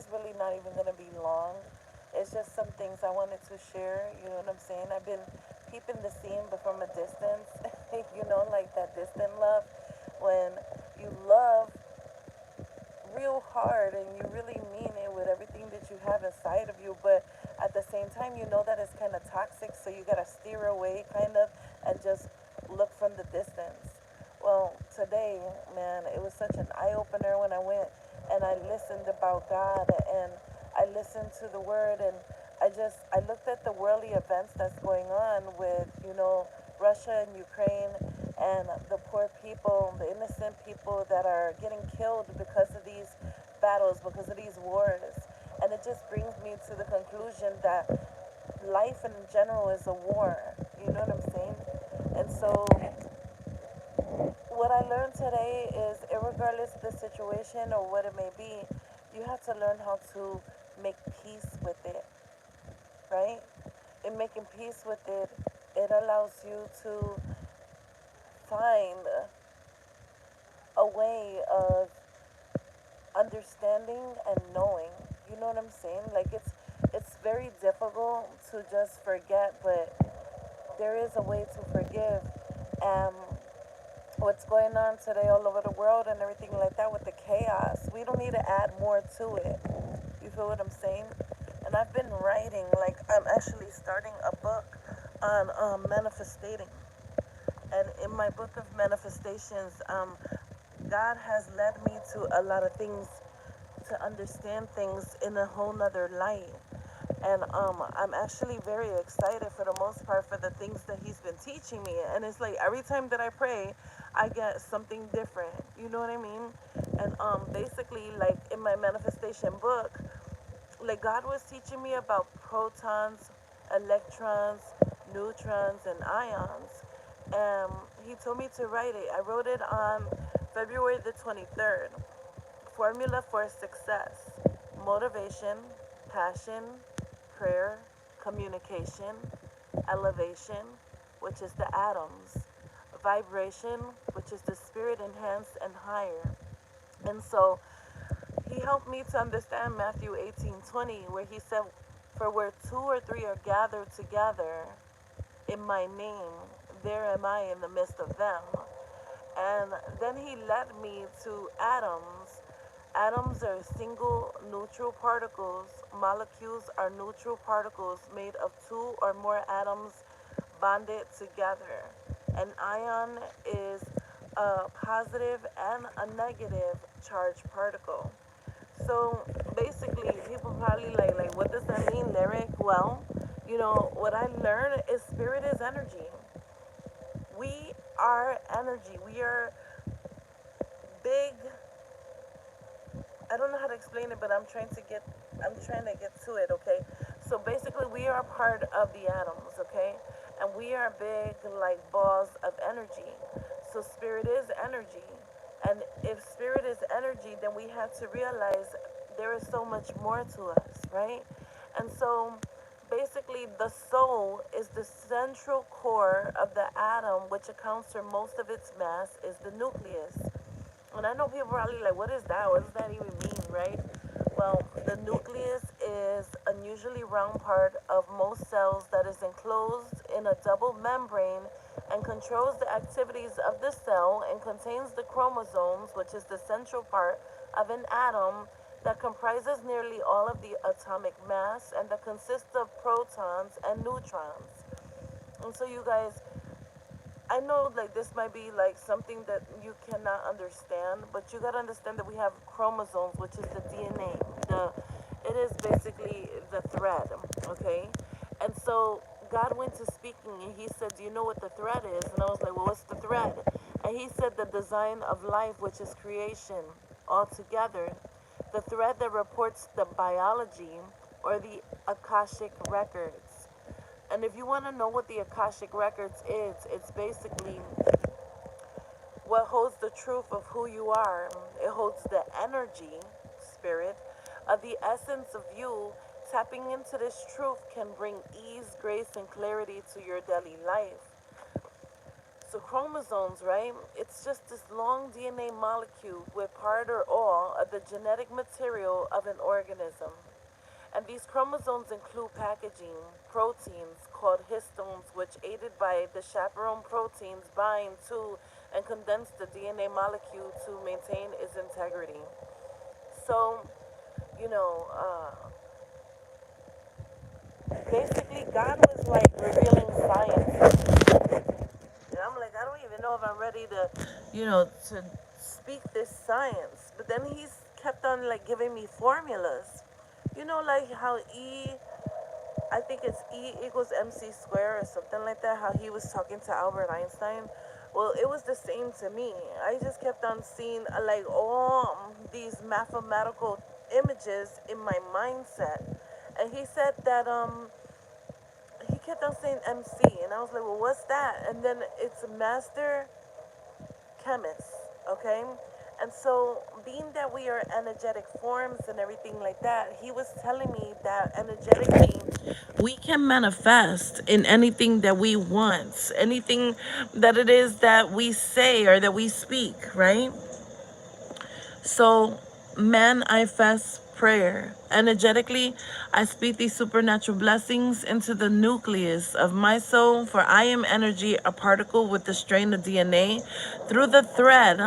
is really not even going to be long. It's just some things I wanted to share. You know what I'm saying? I've been peeping the scene, but from a distance. You know, like that distant love. When you love real hard and you really mean it with everything that you have inside of you, but at the same time, you know that it's kind of toxic, so you got to steer away, kind of, and just look from the distance. Well, today, man, it was such an eye opener when I went and I listened about God and I listened to the word, and I looked at the worldly events that's going on with, Russia and Ukraine, and the poor people, the innocent people that are getting killed because of these battles, because of these wars. And it just brings me to the conclusion that life in general is a war. You know what I'm saying? And so what I learned today is, regardless of the situation or what it may be, you have to learn how to make peace with it, right? In making peace with it, it allows you to find a way of understanding and knowing. You know what I'm saying? Like it's very difficult to just forget, but there is a way to forgive. Um, what's going on today all over the world and everything like that with the chaos, we don't need to add more to it. You feel what I'm saying? And I've been writing, like I'm actually starting a book on manifestating. And in my book of manifestations, God has led me to a lot of things, to understand things in a whole nother light. And I'm actually very excited for the most part for the things that he's been teaching me. And it's like every time that I pray, I get something different. You know what I mean? And basically, like in my manifestation book, like God was teaching me about protons, electrons, neutrons, and ions. And he told me to write it. I wrote it on February the 23rd. Formula for success: motivation, passion, prayer, communication, elevation, which is the atoms, vibration, which is the spirit enhanced and higher. And so he helped me to understand Matthew 18:20, where he said, "For where two or three are gathered together in my name, there am I in the midst of them." And then he led me to atoms. Atoms are single neutral particles. Molecules are neutral particles made of two or more atoms bonded together. An ion is a positive and a negative charged particle. So basically, people probably like, what does that mean, lyric? Well, what I learned is spirit is energy. We are energy. We are big. I don't know how to explain it, but I'm trying to get to it, okay? So basically we are part of the atoms, okay? And we are big like balls of energy. So spirit is energy. And if spirit is energy, then we have to realize there is so much more to us, right? And so basically the soul is the central core of the atom, which accounts for most of its mass, is the nucleus. And I know people are probably like, what is that? What does that even mean, right? Well, the nucleus is an unusually round part of most cells that is enclosed in a double membrane and controls the activities of the cell, and contains the chromosomes, which is the central part of an atom that comprises nearly all of the atomic mass and that consists of protons and neutrons. And so you guys, I know like this might be like something that you cannot understand, but you gotta understand that we have chromosomes, which is the DNA. It is basically the thread, okay? And so God went to speaking and he said, "Do you know what the thread is?" And I was like, "Well, what's the thread?" And he said, "The design of life, which is creation, altogether. The thread that reports the biology, or the Akashic records." And if you want to know what the Akashic Records is, it's basically what holds the truth of who you are. It holds the energy, spirit, of the essence of you. Tapping into this truth can bring ease, grace, and clarity to your daily life. So chromosomes, right? It's just this long DNA molecule with part or all of the genetic material of an organism. And these chromosomes include packaging proteins called histones, which, aided by the chaperone proteins, bind to and condense the DNA molecule to maintain its integrity. So, you know, basically, God was like revealing science. And I'm like, I don't even know if I'm ready to, to speak this science. But then he's kept on like giving me formulas. Like how I think it's E equals MC square or something like that, how he was talking to Albert Einstein. Well, it was the same to me. I just kept on seeing like all these mathematical images in my mindset. And he said that he kept on saying MC, and I was like, well, what's that? And then it's master chemist, okay? And so, being that we are energetic forms and everything like that, he was telling me that energetically we can manifest in anything that we want, anything that it is that we say or that we speak, right? So, manifest prayer. Energetically, I speak these supernatural blessings into the nucleus of my soul, for I am energy, a particle with the strain of DNA through the thread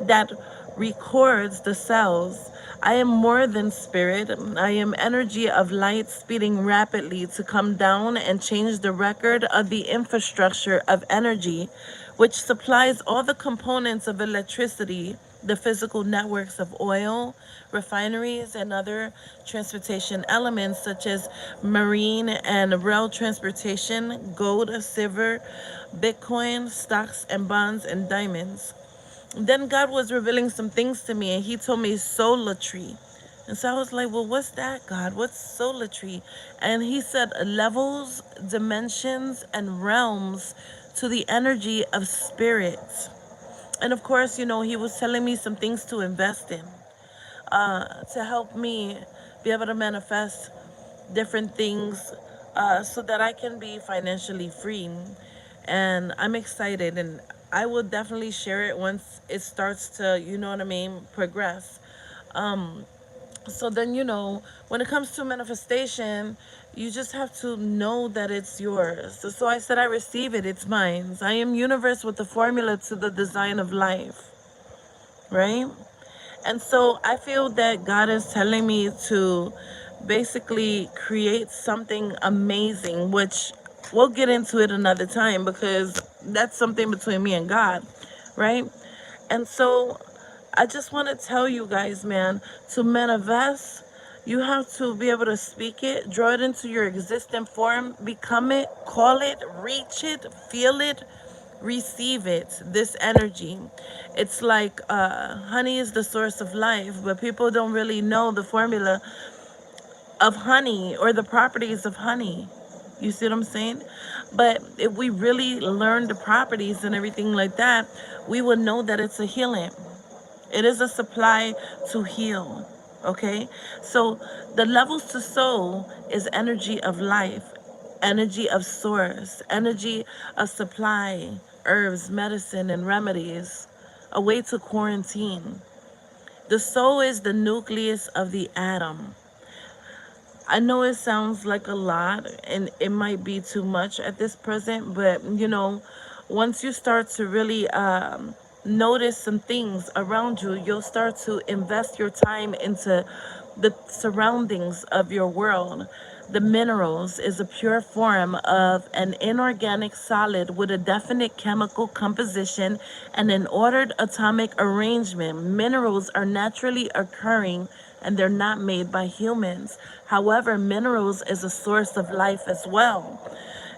that records the cells. I am more than spirit. I am energy of light speeding rapidly to come down and change the record of the infrastructure of energy, which supplies all the components of electricity, the physical networks of oil, refineries, and other transportation elements such as marine and rail transportation, gold, silver, Bitcoin, stocks and bonds, and diamonds. Then God was revealing some things to me, and he told me solatry. And so I was like, well, what's that, God? What's solatry? And he said levels, dimensions, and realms to the energy of spirit. And of course, he was telling me some things to invest in, to help me be able to manifest different things, so that I can be financially free. And I'm excited, and I will definitely share it once it starts to, what I mean, progress. So then, when it comes to manifestation, you just have to know that it's yours. So I said, I receive it, it's mine. I am universe with the formula to the design of life, right? And so I feel that God is telling me to basically create something amazing, which we'll get into it another time because that's something between me and God, right? And so I just want to tell you guys, man, to manifest, you have to be able to speak it, draw it into your existent form, become it, call it, reach it, feel it, receive it, this energy. It's like honey is the source of life, but people don't really know the formula of honey or the properties of honey. You see what I'm saying? But if we really learn the properties and everything like that, we would know that it's a healing. It is a supply to heal. Okay? So the levels to soul is energy of life, energy of source, energy of supply, herbs, medicine, and remedies, a way to quarantine. The soul is the nucleus of the atom. I know it sounds like a lot and it might be too much at this present, but once you start to really notice some things around you, you'll start to invest your time into the surroundings of your world. The minerals is a pure form of an inorganic solid with a definite chemical composition and an ordered atomic arrangement. Minerals are naturally occurring and they're not made by humans. However, minerals is a source of life as well.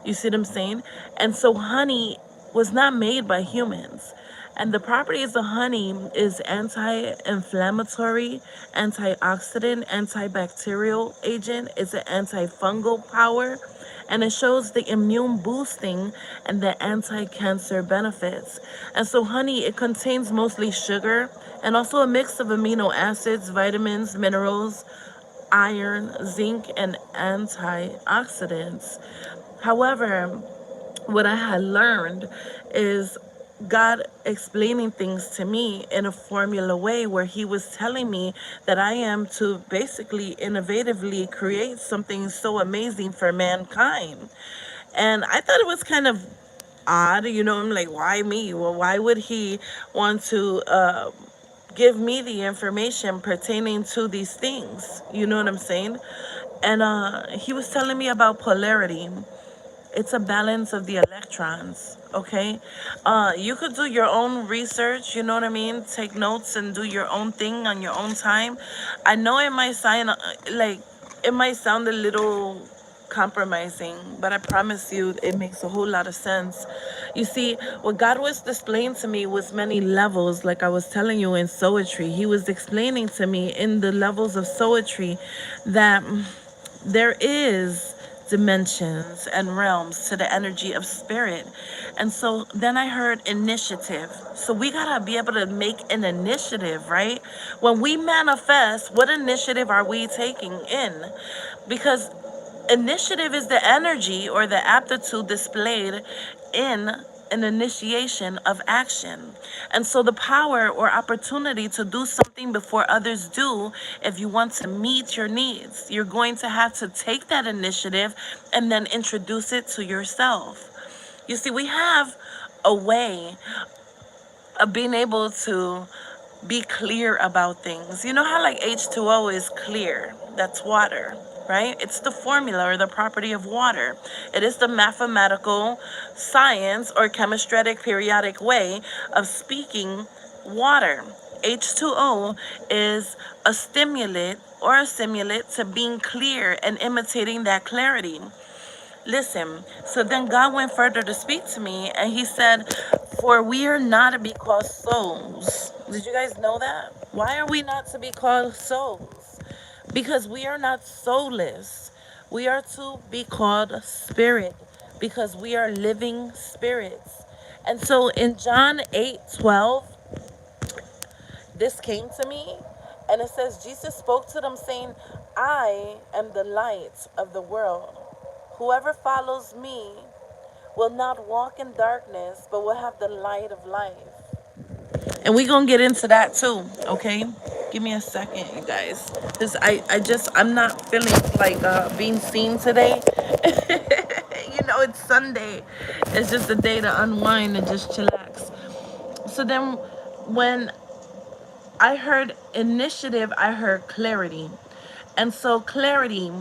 You see what I'm saying? And so honey was not made by humans. And the properties of honey is anti-inflammatory, antioxidant, antibacterial agent. It's an antifungal power. And it shows the immune boosting and the anti-cancer benefits. And so honey, it contains mostly sugar and also a mix of amino acids, vitamins, minerals, iron, zinc, and antioxidants. However, what I had learned is God explaining things to me in a formula way where he was telling me that I am to basically innovatively create something so amazing for mankind. And I thought it was kind of odd, I'm like, why me? Well, why would he want to give me the information pertaining to these things? You know what I'm saying? And he was telling me about polarity. It's a balance of the electrons. Okay, you could do your own research, you know what I mean, take notes and do your own thing on your own time. I know it might sound like it might sound a little compromising, but I promise you it makes a whole lot of sense. You see, what God was displaying to me was many levels, like I was telling you in Soetry. He was explaining to me in the levels of Soetry that there is dimensions and realms to the energy of spirit. And so then I heard initiative. So we gotta be able to make an initiative, right? When we manifest, what initiative are we taking in? Because initiative is the energy or the aptitude displayed in an initiation of action. And so the power or opportunity to do something before others do, if you want to meet your needs, you're going to have to take that initiative and then introduce it to yourself. You see, we have a way of being able to be clear about things. You know how like H2O is clear? That's water, right? It's the formula or the property of water. It is the mathematical science or chemostratic periodic way of speaking water. H2O is a stimulant or a simulant to being clear and imitating that clarity. Listen, so then God went further to speak to me and he said, for we are not to be called souls. Did you guys know that? Why are we not to be called souls? Because we are not soulless. We are to be called spirit because we are living spirits. And so in John 8:12, this came to me and it says, Jesus spoke to them saying, I am the light of the world. Whoever follows me will not walk in darkness, but will have the light of life. And we're going to get into that too, okay? Give me a second, you guys. Because I'm not feeling like being seen today. It's Sunday. It's just a day to unwind and just chillax. So then when I heard initiative, I heard clarity. And so clarity,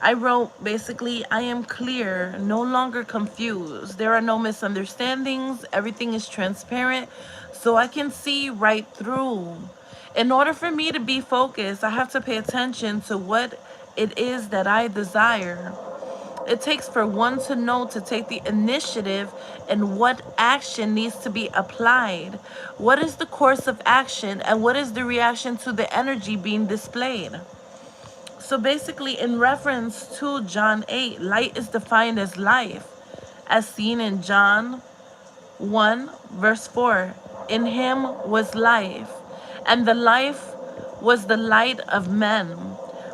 I wrote basically, I am clear, no longer confused. There are no misunderstandings. Everything is transparent. So I can see right through. In order for me to be focused, I have to pay attention to what it is that I desire. It takes for one to know to take the initiative and what action needs to be applied. What is the course of action and what is the reaction to the energy being displayed? So basically, in reference to John 8, light is defined as life, as seen in John 1, verse 4. In him was life, and the life was the light of men.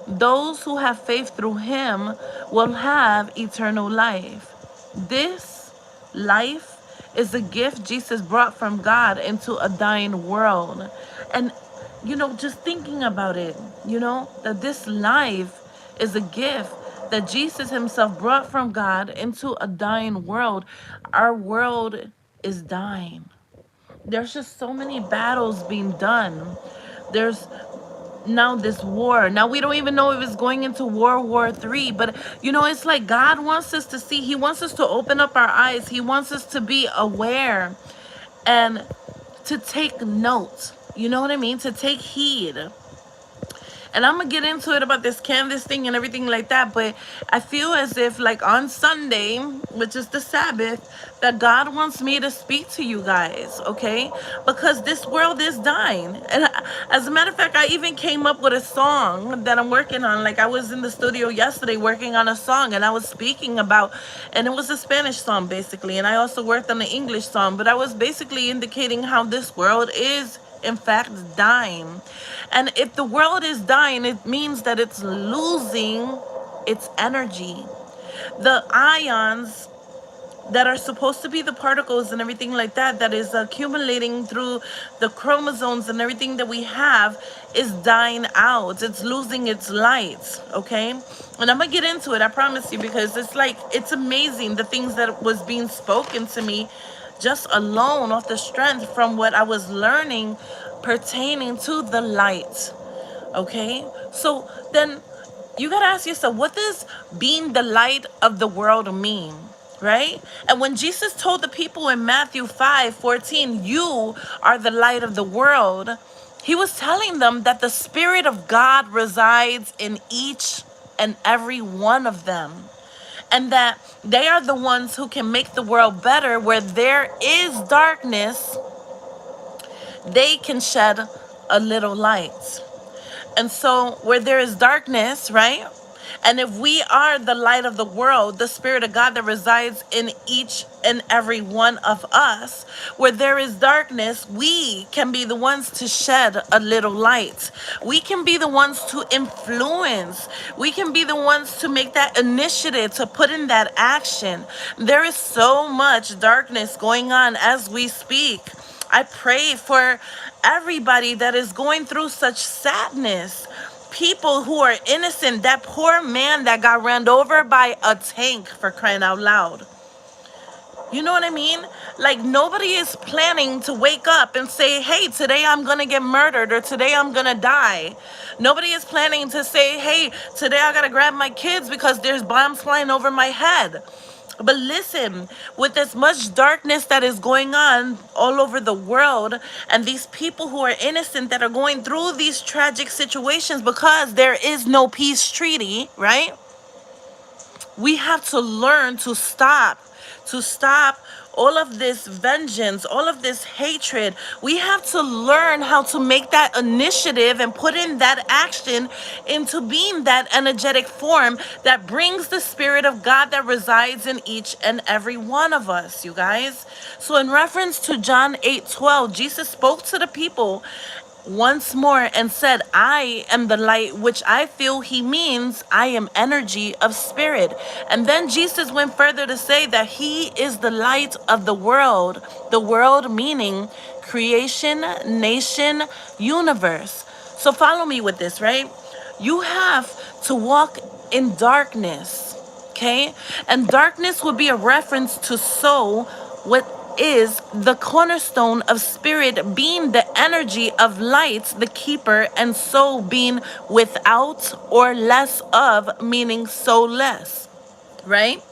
Those who have faith through him will have eternal life. This life is a gift Jesus brought from God into a dying world. And, just thinking about it, that this life is a gift that Jesus himself brought from God into a dying world. Our world is dying. There's just so many battles being done. There's now this war. Now we don't even know if it's going into World War III, but it's like God wants us to see. He wants us to open up our eyes. He wants us to be aware and to take note. You know what I mean? To take heed. And I'm gonna get into it about this canvas thing and everything like that, but I feel as if like on Sunday, which is the Sabbath, that God wants me to speak to you guys, okay? Because this world is dying. And as a matter of fact, I even came up with a song that I'm working on. Like I was in the studio yesterday working on a song and I was speaking about, and it was a Spanish song basically, and I also worked on an English song, but I was basically indicating how this world is in fact dying. And if the world is dying, it means that it's losing its energy. The ions that are supposed to be the particles and everything like that, that is accumulating through the chromosomes and everything that we have, is dying out. It's losing its light, okay? And I'm gonna get into it, I promise you, because it's like, it's amazing the things that was being spoken to me just alone off the strength from what I was learning pertaining to the light. Okay? So then you gotta ask yourself, what does being the light of the world mean? Right? And when Jesus told the people in Matthew 5:14, you are the light of the world, he was telling them that the Spirit of God resides in each and every one of them. And that they are the ones who can make the world better. Where there is darkness, they can shed a little light. And so where there is darkness, right? And if we are the light of the world, the Spirit of God that resides in each and every one of us, where there is darkness, we can be the ones to shed a little light. We can be the ones to influence. We can be the ones to make that initiative, to put in that action. There is so much darkness going on as we speak. I pray for everybody that is going through such sadness. People who are innocent. That poor man that got ran over by a tank, for crying out loud. You know what I mean? Like, nobody is planning to wake up and say, hey, today I'm gonna get murdered, or today I'm gonna die. Nobody is planning to say, hey, today I gotta grab my kids because there's bombs flying over my head. But listen, with as much darkness that is going on all over the world, and these people who are innocent that are going through these tragic situations because there is no peace treaty, right? We have to learn to stop all of this vengeance, all of this hatred. We have to learn how to make that initiative and put in that action into being that energetic form that brings the Spirit of God that resides in each and every one of us, you guys. So in reference to John 8:12, Jesus spoke to the people once more and said, I am the light, which I feel he means I am energy of spirit. And then Jesus went further to say that he is the light of the world meaning creation, nation, universe. So follow me with this, right? You have to walk in darkness, okay? And darkness would be a reference to soul, what is the cornerstone of spirit being the energy of light, the keeper, and soul being without or less of, meaning so less, right?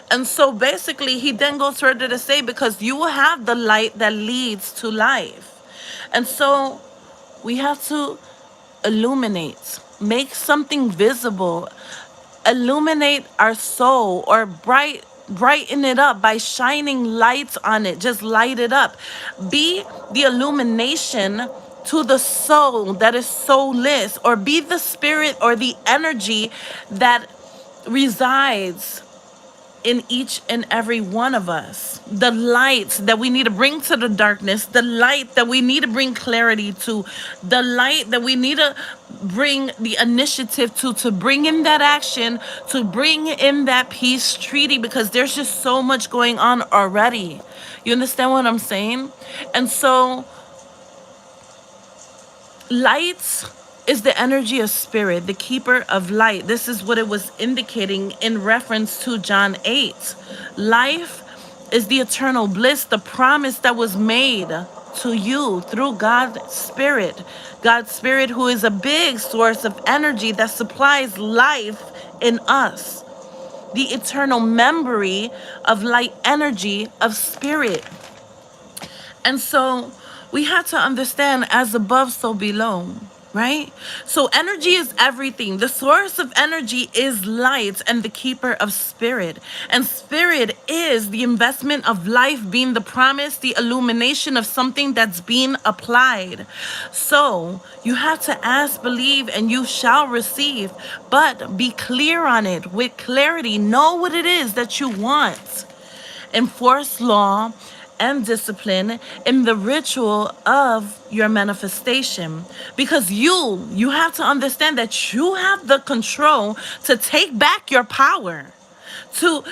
And so basically, he then goes further to say, because you will have the light that leads to life. And so we have to illuminate, make something visible, illuminate our soul, or brighten it up by shining lights on it. Just light it up. Be the illumination to the soul that is soulless, or be the spirit or the energy that resides in each and every one of us. The light that we need to bring to the darkness, the light that we need to bring clarity to, the light that we need to bring the initiative to bring in that action, to bring in that peace treaty, because there's just so much going on already. You understand what I'm saying? And so light is the energy of spirit, the keeper of light. This is what it was indicating in reference to John 8. Life is the eternal bliss, the promise that was made to you through God's Spirit. God's Spirit, who is a big source of energy that supplies life in us. The eternal memory of light energy of spirit. And so we have to understand, as above, so below, right? So energy is everything. The source of energy is light and the keeper of spirit. And spirit is the investment of life being the promise, the illumination of something that's being applied. So you have to ask, believe, and you shall receive. But be clear on it with clarity. Know what it is that you want. Enforce law and discipline in the ritual of your manifestation, because you have to understand that you have the control to take back your power, to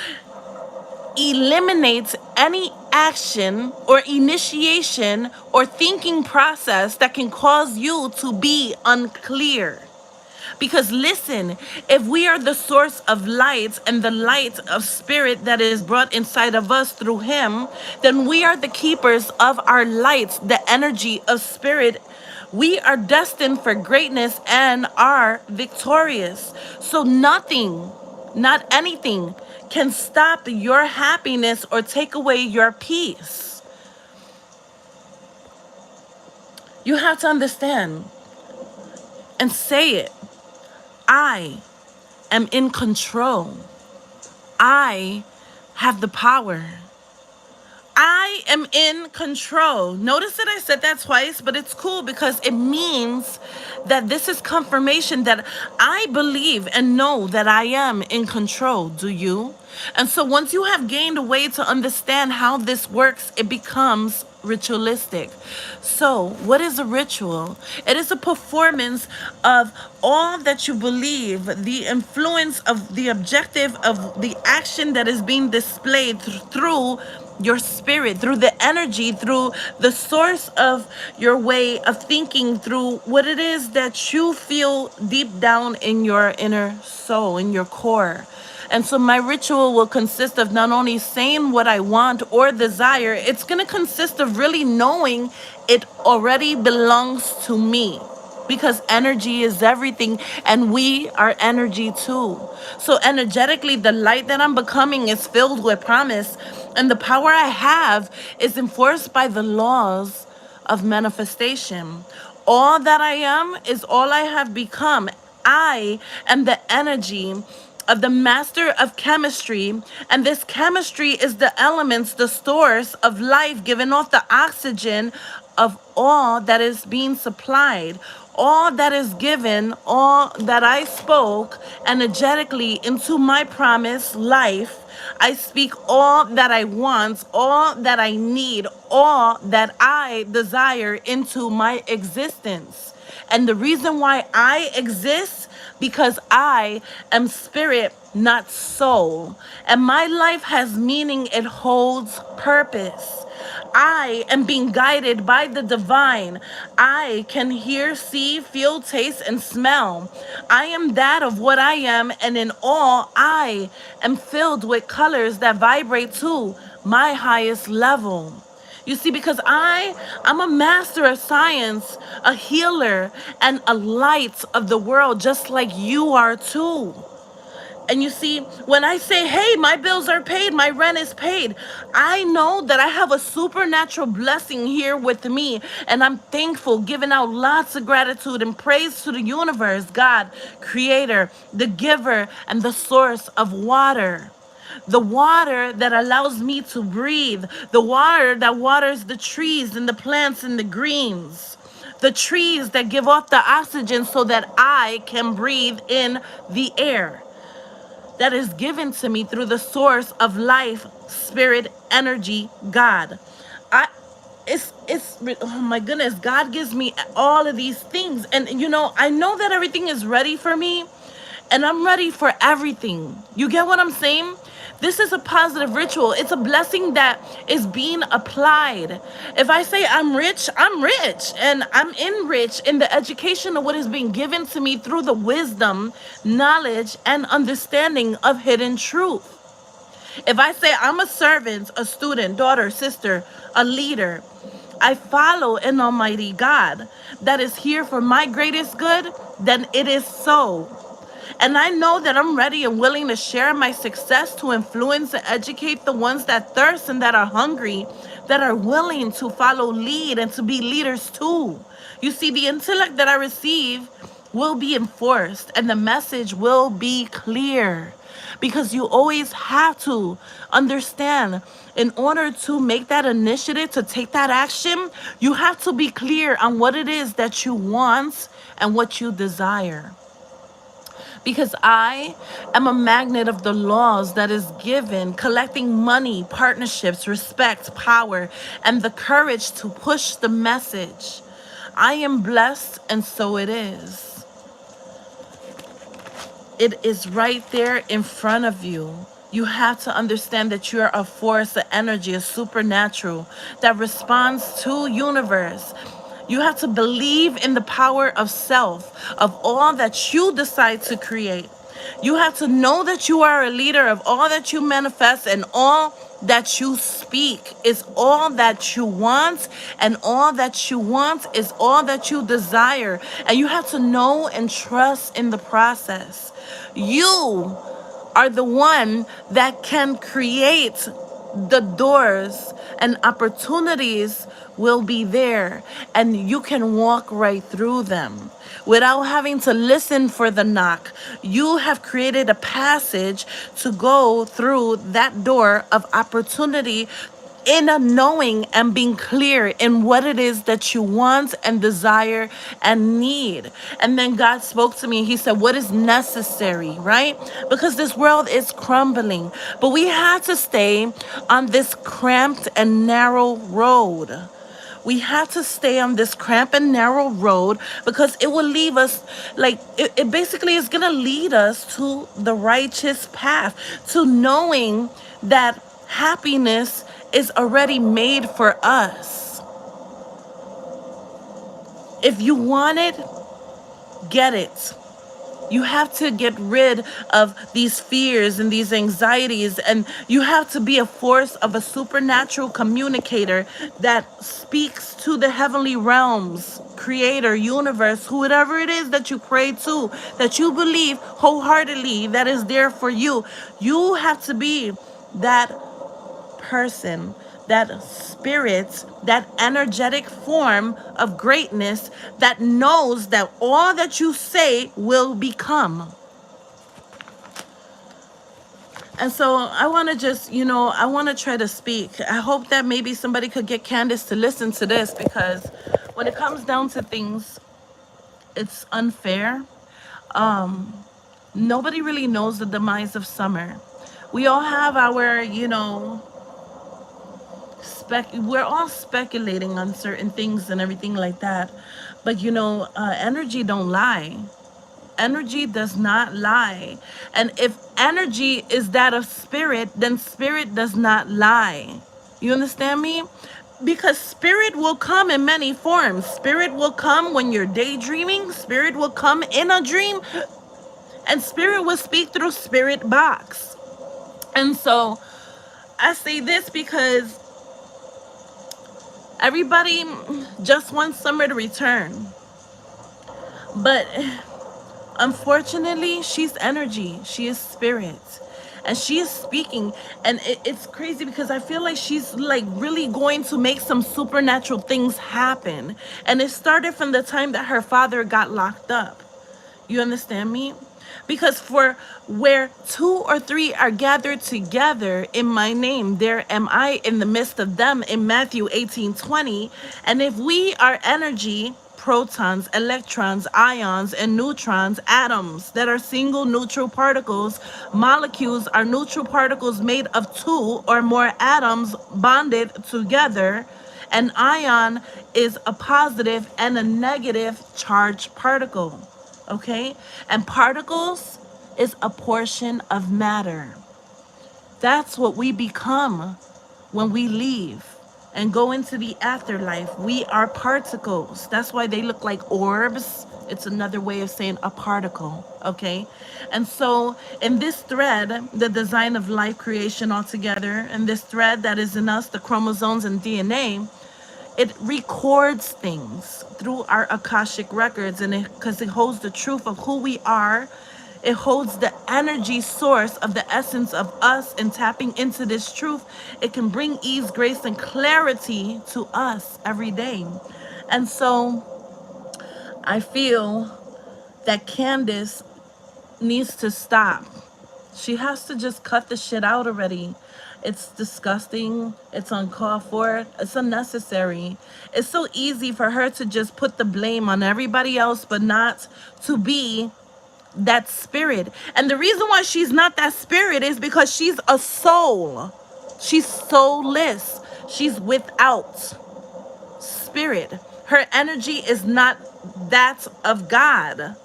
eliminates any action or initiation or thinking process that can cause you to be unclear. Because listen, if we are the source of light and the light of spirit that is brought inside of us through Him, then we are the keepers of our light, the energy of spirit. We are destined for greatness and are victorious. So nothing, not anything, can stop your happiness or take away your peace. You have to understand and say it. I am in control. I have the power. I am in control. Notice that I said that twice, but it's cool because it means that this is confirmation that I believe and know that I am in control. Do you? And so once you have gained a way to understand how this works, it becomes ritualistic. So, what is a ritual? It is a performance of all that you believe, the influence of the objective of the action that is being displayed through your spirit, through the energy, through the source of your way of thinking, through what it is that you feel deep down in your inner soul, in your core. And so my ritual will consist of not only saying what I want or desire, it's going to consist of really knowing it already belongs to me. Because energy is everything and we are energy too. So energetically, the light that I'm becoming is filled with promise, and the power I have is enforced by the laws of manifestation. All that I am is all I have become. I am the energy of the master of chemistry, and this chemistry is the elements, the source of life, giving off the oxygen of all that is being supplied, all that is given, all that I spoke energetically into my promised life. I speak all that I want, all that I need, all that I desire into my existence. And the reason why I exist, because I am spirit, not soul. And my life has meaning, it holds purpose. I am being guided by the divine. I can hear, see, feel, taste, and smell. I am that of what I am, and in all, I am filled with colors that vibrate to my highest level. You see, because I'm a master of science, a healer, and a light of the world, just like you are too. And you see, when I say, hey, my bills are paid, my rent is paid, I know that I have a supernatural blessing here with me. And I'm thankful, giving out lots of gratitude and praise to the universe, God, creator, the giver, and the source of water. The water that allows me to breathe, the water that waters the trees and the plants and the greens, the trees that give off the oxygen so that I can breathe in the air that is given to me through the source of life, spirit, energy, God. I it's oh my goodness, God gives me all of these things, and I know that everything is ready for me, and I'm ready for everything. You get what I'm saying? This is a positive ritual. It's a blessing that is being applied. If I say I'm rich, and I'm enriched in the education of what is being given to me through the wisdom, knowledge, and understanding of hidden truth. If I say I'm a servant, a student, daughter, sister, a leader, I follow an almighty God that is here for my greatest good, then it is so. And I know that I'm ready and willing to share my success to influence and educate the ones that thirst and that are hungry, that are willing to follow lead and to be leaders too. You see, the intellect that I receive will be enforced and the message will be clear. Because you always have to understand, in order to make that initiative, to take that action, you have to be clear on what it is that you want and what you desire. Because I am a magnet of the laws that is given, collecting money, partnerships, respect, power, and the courage to push the message. I am blessed, and so it is. It is right there in front of you. You have to understand that you're a force, an energy, a supernatural that responds to universe. You have to believe in the power of self, of all that you decide to create. You have to know that you are a leader of all that you manifest, and all that you speak is all that you want, and all that you want is all that you desire. And you have to know and trust in the process. You are the one that can create the doors, and opportunities will be there, and you can walk right through them without having to listen for the knock. You have created a passage to go through that door of opportunity, in a knowing and being clear in what it is that you want and desire and need. And then God spoke to me. He said, what is necessary, right? Because this world is crumbling, but we have to stay on this cramped and narrow road. We have to stay on this cramped and narrow road, because it will leave us, like, it basically is going to lead us to the righteous path, to knowing that happiness is already made for us. If you want it, get it. You have to get rid of these fears and these anxieties, and you have to be a force of a supernatural communicator that speaks to the heavenly realms, creator, universe, whoever it is that you pray to, that you believe wholeheartedly that is there for you. You have to be that person, that spirit, that energetic form of greatness that knows that all that you say will become. And so I want to just, I want to try to speak. I hope that maybe somebody could get Candace to listen to this, because when it comes down to things, it's unfair. Nobody really knows the demise of summer. We all have our, we're all speculating on certain things and everything like that, but energy don't lie. Energy does not lie. And if energy is that of spirit, then spirit does not lie. You understand me? Because spirit will come in many forms. Spirit will come when you're daydreaming, spirit will come in a dream, and spirit will speak through spirit box. And so I say this because everybody just wants summer to return. But unfortunately, she's energy. She is spirit. And she is speaking. And it's crazy, because I feel like she's like really going to make some supernatural things happen. And it started from the time that her father got locked up. You understand me? Because for where two or three are gathered together in my name, there am I in the midst of them, in Matthew 18:20. And if we are energy, protons, electrons, ions, and neutrons, atoms that are single neutral particles, molecules are neutral particles made of two or more atoms bonded together. An ion is a positive and a negative charged particle. Okay? And particles is a portion of matter. That's what we become when we leave and go into the afterlife. We are particles. That's why they look like orbs. It's another way of saying a particle. Okay? And so in this thread, the design of life creation altogether, and this thread that is in us, the chromosomes and DNA, it records things through our Akashic records, and because it holds the truth of who we are, it holds the energy source of the essence of us, and tapping into this truth, it can bring ease, grace, and clarity to us every day. And so I feel that Candace needs to stop. She has to just cut the shit out already. It's disgusting. It's uncalled for. It's unnecessary. It's so easy for her to just put the blame on everybody else, but not to be that spirit. And the reason why she's not that spirit is because she's a soul. She's soulless. She's without spirit. Her energy is not that of God,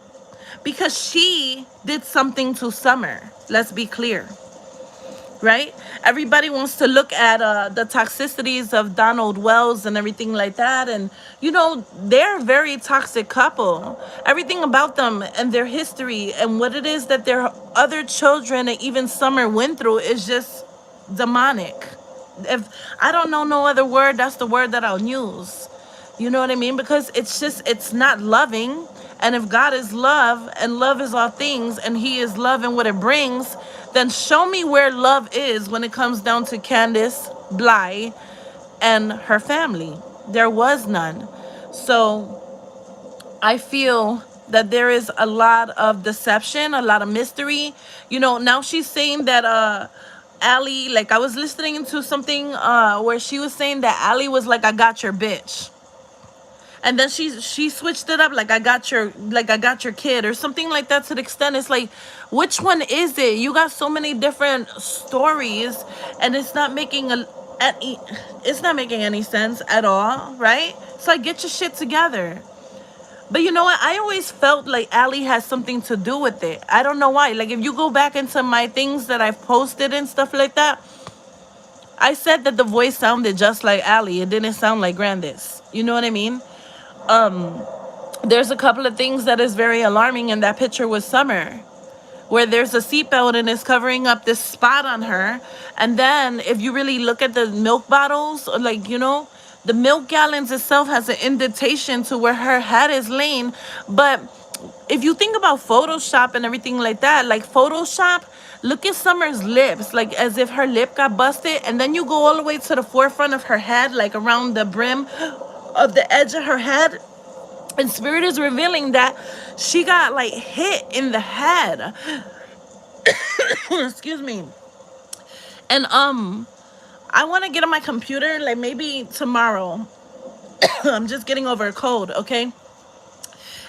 because she did something to Summer. Let's be clear. right? Everybody wants to look at the toxicities of Donald Wells and everything like that. And, they're a very toxic couple. Everything about them and their history and what it is that their other children and even Summer went through is just demonic. If I don't know no other word, that's the word that I'll use. You know what I mean? Because it's not loving. And if God is love and love is all things and He is love and what it brings, then show me where love is when it comes down to Candace Bly and her family. There was none. So I feel that there is a lot of deception, a lot of mystery. Now she's saying that Allie, like I was listening to something where she was saying that Allie was like, I got your bitch. And then she switched it up, like I got your kid or something like that, to the extent it's like, which one is it? You got so many different stories, and any it's not making any sense at all, right? So like, get your shit together. But you know what? I always felt like Allie has something to do with it. I don't know why. Like if you go back into my things that I've posted and stuff like that, I said that the voice sounded just like Allie. It didn't sound like Grandis. You know what I mean? There's a couple of things that is very alarming in that picture with Summer, where there's a seatbelt and it's covering up this spot on her. And then if you really look at the milk bottles, or like, the milk gallons itself has an indentation to where her head is laying. But if you think about Photoshop and everything like that, like Photoshop, look at Summer's lips, like as if her lip got busted. And then you go all the way to the forefront of her head, like around the brim of the edge of her head. And Spirit is revealing that she got like hit in the head. Excuse me. And I want to get on my computer like maybe tomorrow. I'm just getting over a cold, okay?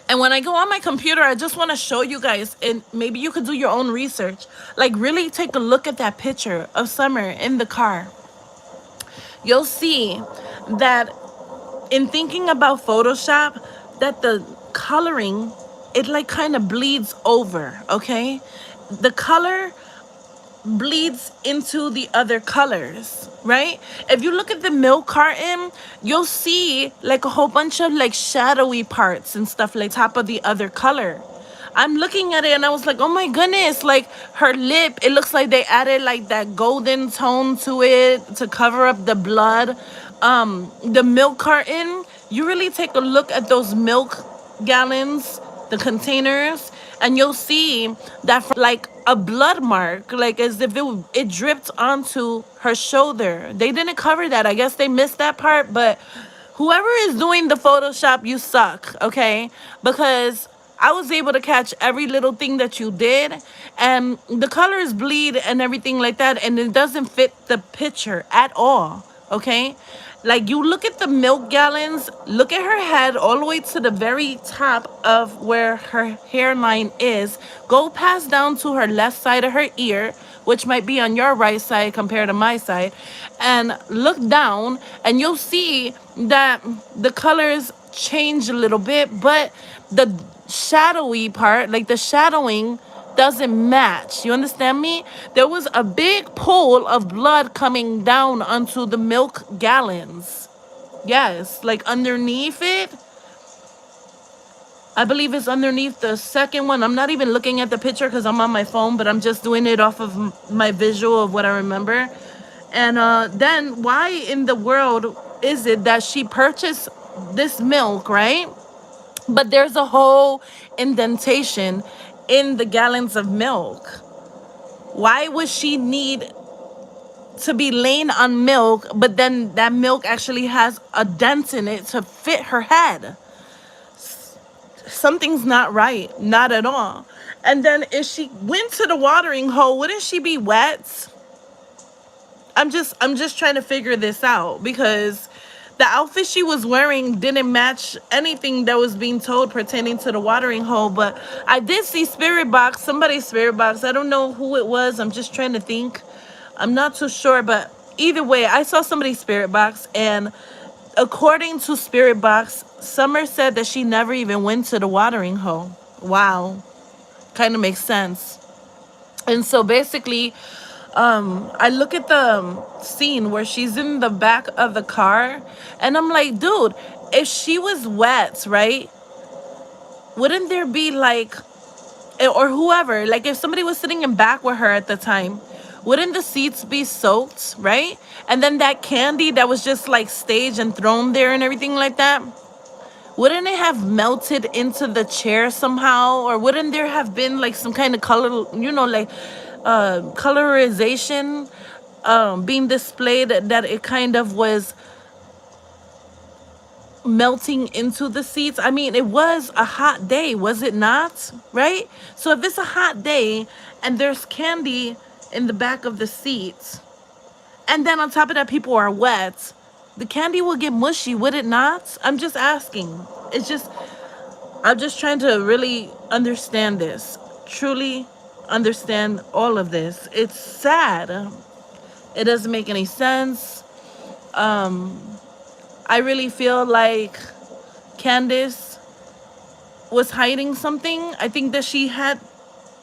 And when I go on my computer, I just want to show you guys, and maybe you could do your own research. Like really take a look at that picture of Summer in the car. You'll see that in thinking about Photoshop, that the coloring, it like kind of bleeds over, okay? The color bleeds into the other colors, right? If you look at the milk carton, you'll see like a whole bunch of like shadowy parts and stuff like top of the other color. I'm looking at it and I was like, oh my goodness, like her lip, it looks like they added like that golden tone to it to cover up the blood. The milk carton, you really take a look at those milk gallons, the containers, and you'll see that from like a blood mark, like as if it dripped onto her shoulder. They didn't cover that. I guess they missed that part, but whoever is doing the Photoshop, you suck, okay? Because I was able to catch every little thing that you did, and the colors bleed and everything like that, and it doesn't fit the picture at all, okay? Like you look at the milk gallons, look at her head all the way to the very top of where her hairline is. Go past down to her left side of her ear, which might be on your right side compared to my side, and look down and you'll see that the colors change a little bit, but the shadowy part, like the shadowing, doesn't match. You understand me? There was a big pool of blood coming down onto the milk gallons. Yes, like underneath it. I believe it's underneath the second one. I'm not even looking at the picture because I'm on my phone, but I'm just doing it off of my visual of what I remember. And then why in the world is it that she purchased this milk, right? But there's a whole indentation in the gallons of milk. Why would she need to be laying on milk, but then that milk actually has a dent in it to fit her head? Something's not right, not at all. And then if she went to the watering hole, wouldn't she be wet? I'm just trying to figure this out, because the outfit she was wearing didn't match anything that was being told pertaining to the watering hole. But I did see spirit box, somebody's spirit box. I don't know who it was. I'm just trying to think. I'm not too sure, but either way, I saw somebody's spirit box, and according to spirit box, Summer said that she never even went to the watering hole. Wow. Kind of makes sense. And so basically, I look at the scene where she's in the back of the car, and I'm like, dude, if she was wet, right? Wouldn't there be like, or whoever, like if somebody was sitting in back with her at the time, wouldn't the seats be soaked, right? And then that candy that was just like staged and thrown there and everything like that, wouldn't it have melted into the chair somehow? Or wouldn't there have been like some kind of color, like colorization being displayed that it kind of was melting into the seats? I mean, it was a hot day, was it not? Right? So if it's a hot day and there's candy in the back of the seats, and then on top of that, people are wet, the candy will get mushy, would it not? I'm just asking. It's just, I'm just trying to really understand this. Truly understand all of this. It's sad. It doesn't make any sense. I really feel like Candace was hiding something. I think that she had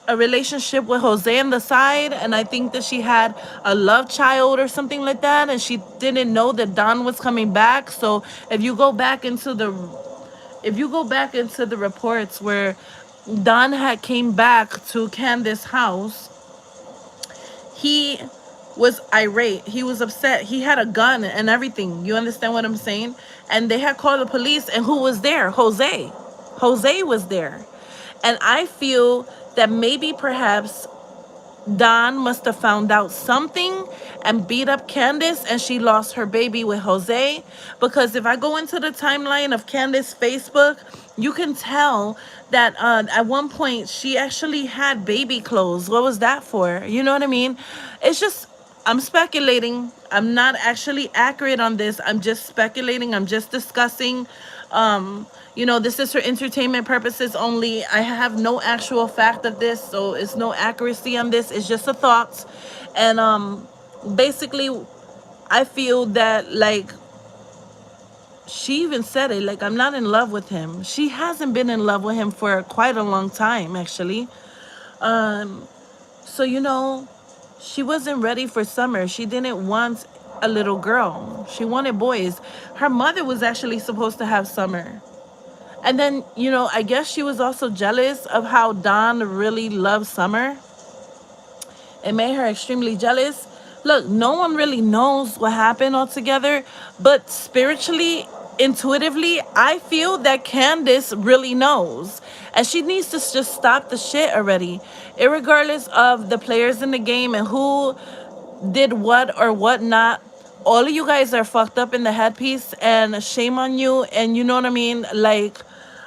a relationship with Jose on the side, and I think that she had a love child or something like that, and she didn't know that Don was coming back. So if you go back into the reports where Don had came back to Candace's house, he was irate. He was upset. He had a gun and everything. You understand what I'm saying? And they had called the police, and who was there? Jose. Jose was there. And I feel that maybe perhaps Don must have found out something and beat up Candace, and she lost her baby with Jose. Because if I go into the timeline of Candace's Facebook, you can tell that at one point she actually had baby clothes. What was that for? You know what I mean? It's just, I'm speculating. I'm not actually accurate on this. I'm just speculating. I'm just discussing. This is for entertainment purposes only. I have no actual fact of this, so it's no accuracy on this. It's just a thought. And basically, I feel that like she even said it, like, I'm not in love with him. She hasn't been in love with him for quite a long time, actually. So she wasn't ready for Summer. She didn't want a little girl. She wanted boys. Her mother was actually supposed to have Summer. And then, I guess she was also jealous of how Don really loved Summer. It made her extremely jealous. Look, no one really knows what happened altogether, but spiritually, intuitively, I feel that Candace really knows. And she needs to just stop the shit already. Irregardless of the players in the game and who did what or what not, all of you guys are fucked up in the headpiece, and shame on you. And you know what I mean? Like,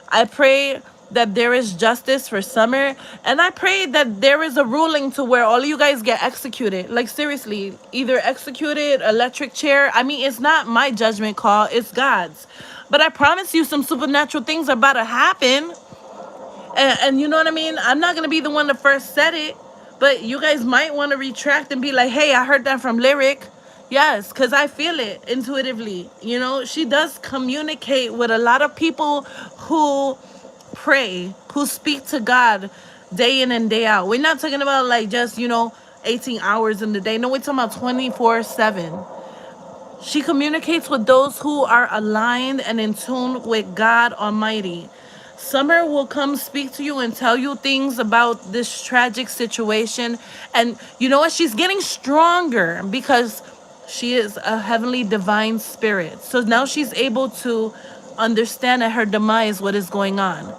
I pray that there is justice for Summer, and I pray that there is a ruling to where all of you guys get executed. Like, seriously, either executed, electric chair. I mean, it's not my judgment call, it's God's. But I promise you, some supernatural things are about to happen. And you know what I mean? I'm not going to be the one to first said it, but you guys might want to retract and be like, hey, I heard that from Lyric. Yes, because I feel it intuitively. She does communicate with a lot of people who pray, who speak to God day in and day out. We're not talking about like just, 18 hours in the day. No, we're talking about 24/7. She communicates with those who are aligned and in tune with God Almighty. Summer will come speak to you and tell you things about this tragic situation. And you know what? She's getting stronger because she is a heavenly divine spirit. So now she's able to understand at her demise what is going on.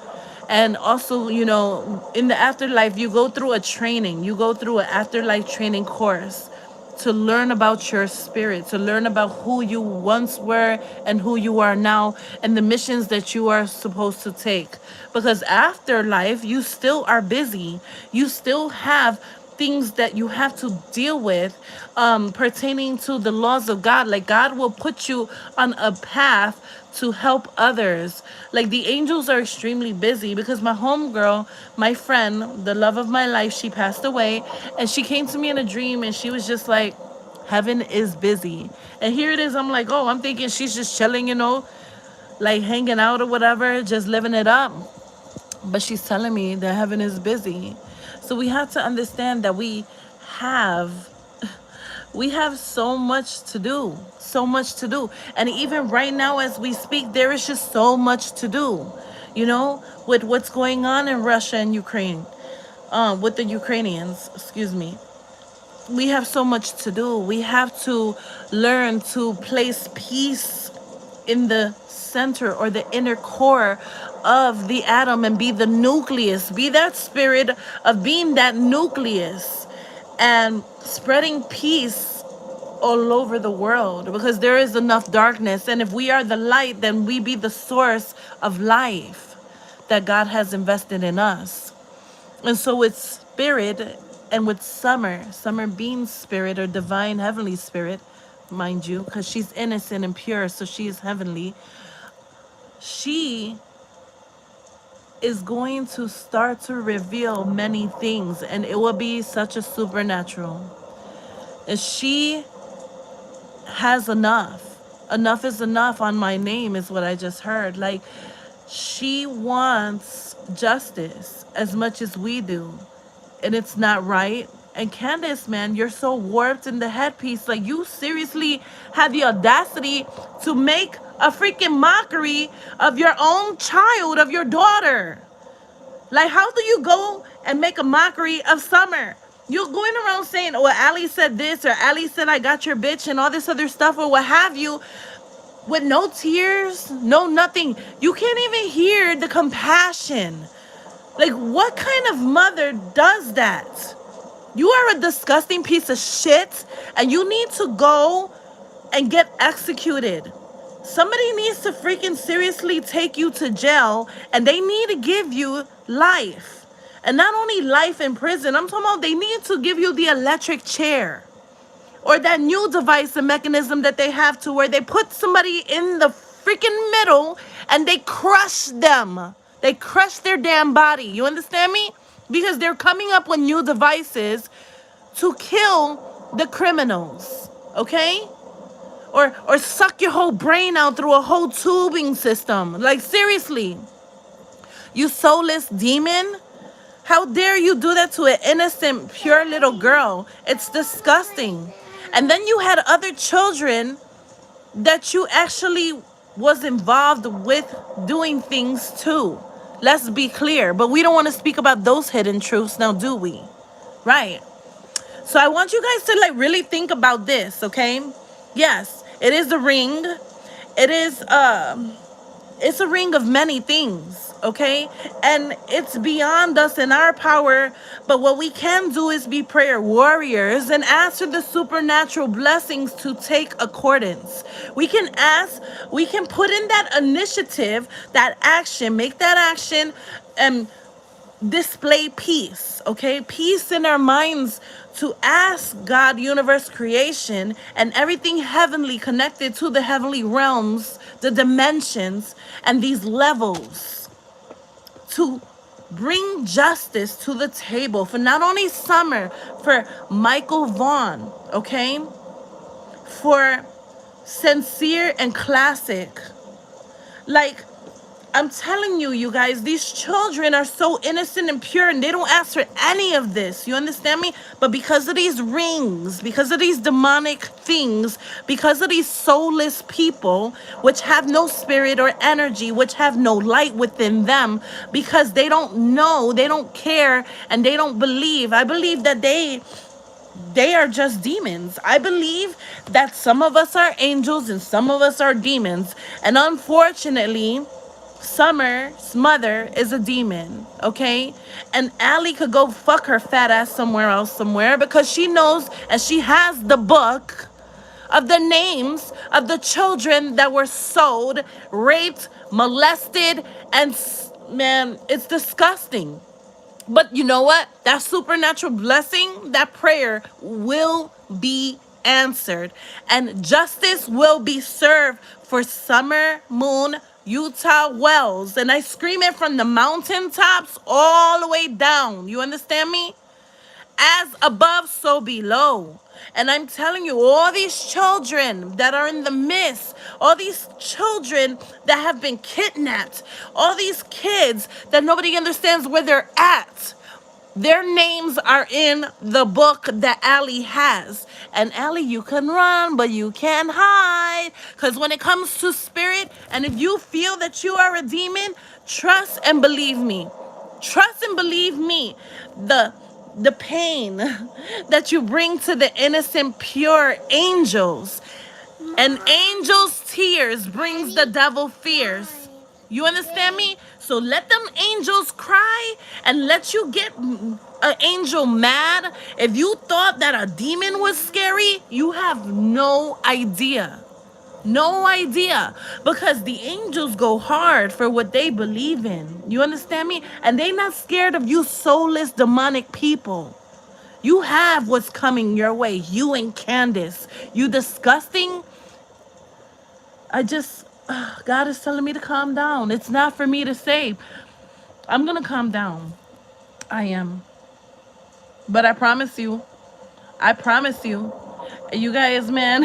And also, in the afterlife, you go through a training, you go through an afterlife training course to learn about your spirit, to learn about who you once were and who you are now, and the missions that you are supposed to take. Because after life, you still are busy. You still have things that you have to deal with pertaining to the laws of God. Like, God will put you on a path to help others. Like, the angels are extremely busy because my homegirl, my friend, the love of my life, she passed away, and she came to me in a dream, and she was just like, heaven is busy. And here it is, I'm like, oh, I'm thinking she's just chilling, like hanging out or whatever, just living it up. But she's telling me that heaven is busy. So we have to understand that we have We have so much to do, so much to do. And even right now, as we speak, there is just so much to do, with what's going on in Russia and Ukraine, with the Ukrainians, excuse me. We have so much to do. We have to learn to place peace in the center or the inner core of the atom and be the nucleus, be that spirit of being that nucleus and spreading peace all over the world, because there is enough darkness. And if we are the light, then we be the source of life that God has invested in us. And so with spirit and with Summer being spirit or divine heavenly spirit, mind you, because she's innocent and pure, so she is heavenly. She is going to start to reveal many things, and it will be such a supernatural. And she has enough. Enough is enough on my name, is what I just heard. Like, she wants justice as much as we do, and it's not right. And Candace, man, you're so warped in the headpiece. Like, you seriously had the audacity to make a freaking mockery of your own child, of your daughter. Like, how do you go and make a mockery of Summer? You're going around saying, oh, Ali said this, or Ali said I got your bitch, and all this other stuff, or what have you, with no tears, no nothing. You can't even hear the compassion. Like, what kind of mother does that? You are a disgusting piece of shit, and you need to go and get executed. Somebody needs to freaking seriously take you to jail, and they need to give you life. And not only life in prison, I'm talking about they need to give you the electric chair, or that new device and mechanism that they have, to where they put somebody in the freaking middle and they crush them. They crush their damn body. You understand me? Because they're coming up with new devices to kill the criminals. Okay? Or suck your whole brain out through a whole tubing system. Like, seriously. You soulless demon? How dare you do that to an innocent, pure little girl? It's disgusting. And then you had other children that you actually was involved with doing things too. Let's be clear. But we don't want to speak about those hidden truths now, do we? Right. So I want you guys to like really think about this, okay? Yes, it is a ring. It is it's a ring of many things, okay? And it's beyond us and our power, but what we can do is be prayer warriors and ask for the supernatural blessings to take accordance. We can ask, we can put in that initiative, that action, make that action, and display peace, okay? Peace in our minds, to ask God, universe, creation, and everything heavenly connected to the heavenly realms, the dimensions, and these levels, to bring justice to the table for not only Summer, for Michael Vaughn, okay? For Sincere and Classic. Like, I'm telling you, you guys, these children are so innocent and pure, and they don't ask for any of this. You understand me? But because of these rings, because of these demonic things, because of these soulless people, which have no spirit or energy, which have no light within them, because they don't know, they don't care, and they don't believe. I believe that they are just demons. I believe that some of us are angels and some of us are demons. And unfortunately, Summer's mother is a demon, okay? And Allie could go fuck her fat ass somewhere else, somewhere, because she knows and she has the book of the names of the children that were sold, raped, molested, and man, it's disgusting. But you know what? That supernatural blessing, that prayer will be answered. And justice will be served for Summer Moon Utah Wells. And I scream it from the mountaintops all the way down. You understand me? As above, so below. And I'm telling you, all these children that are in the midst, all these children that have been kidnapped, all these kids that nobody understands where they're at, Their names are in the book that Allie has. And Allie, you can run, but you can't hide. Because when it comes to spirit, and if you feel that you are a demon, trust and believe me. Trust and believe me. The pain that you bring to the innocent, pure angels, an angel's tears brings the devil fears. You understand me? So let them angels cry and let you get an angel mad. If you thought that a demon was scary, you have no idea. No idea. Because the angels go hard for what they believe in. You understand me? And they not scared of you soulless demonic people. You have what's coming your way. You and Candace. You disgusting. God is telling me to calm down. It's not for me to say. I'm going to calm down. I am. But I promise you guys, man,